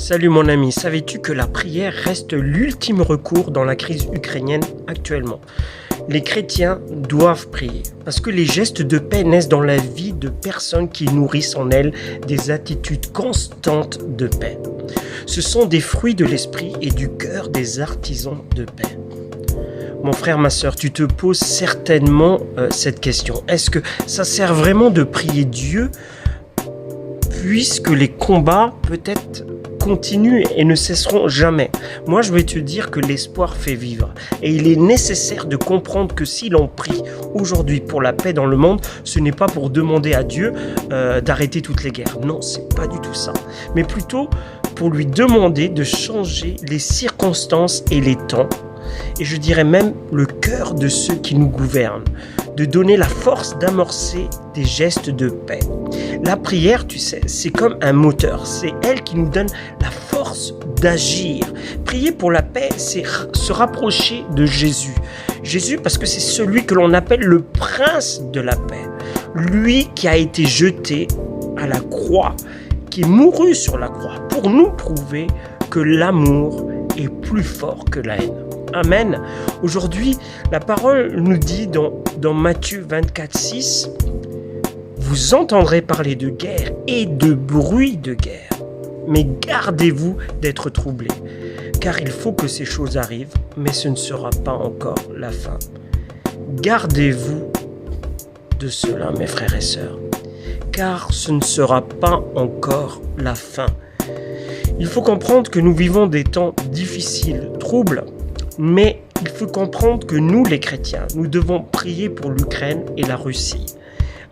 Salut mon ami, savais-tu que la prière reste l'ultime recours dans la crise ukrainienne actuellement? Les chrétiens doivent prier parce que les gestes de paix naissent dans la vie de personnes qui nourrissent en elles des attitudes constantes de paix. Ce sont des fruits de l'esprit et du cœur des artisans de paix. Mon frère, ma sœur, tu te poses certainement cette question. Est-ce que ça sert vraiment de prier Dieu puisque les combats peut-être continuent et ne cesseront jamais? Moi, je vais te dire que l'espoir fait vivre. Et il est nécessaire de comprendre que si l'on prie aujourd'hui pour la paix dans le monde, ce n'est pas pour demander à Dieu d'arrêter toutes les guerres. Non, c'est pas du tout ça. Mais plutôt pour lui demander de changer les circonstances et les temps. Et je dirais même le cœur de ceux qui nous gouvernent, de donner la force d'amorcer des gestes de paix. La prière, tu sais, c'est comme un moteur, c'est elle qui nous donne la force d'agir. Prier pour la paix, c'est se rapprocher de Jésus. Jésus, parce que c'est celui que l'on appelle le prince de la paix. Lui qui a été jeté à la croix, qui est mouru sur la croix pour nous prouver que l'amour est plus fort que la haine. Amen. Aujourd'hui, la parole nous dit dans Matthieu 24:6, « Vous entendrez parler de guerre et de bruit de guerre, mais gardez-vous d'être troublés, car il faut que ces choses arrivent, mais ce ne sera pas encore la fin. » Gardez-vous de cela, mes frères et sœurs, car ce ne sera pas encore la fin. Il faut comprendre que nous vivons des temps difficiles, troubles, mais il faut comprendre que nous, les chrétiens, nous devons prier pour l'Ukraine et la Russie,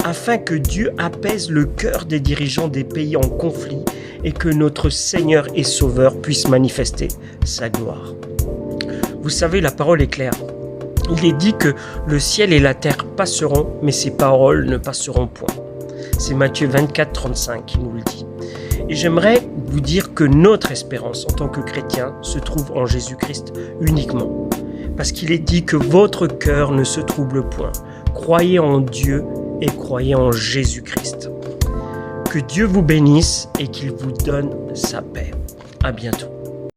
afin que Dieu apaise le cœur des dirigeants des pays en conflit et que notre Seigneur et Sauveur puisse manifester sa gloire. Vous savez, la parole est claire. Il est dit que le ciel et la terre passeront, mais ses paroles ne passeront point. C'est Matthieu 24:35 qui nous le dit. Et j'aimerais vous dire que notre espérance en tant que chrétien se trouve en Jésus-Christ uniquement. Parce qu'il est dit que votre cœur ne se trouble point. Croyez en Dieu et croyez en Jésus-Christ. Que Dieu vous bénisse et qu'il vous donne sa paix. À bientôt.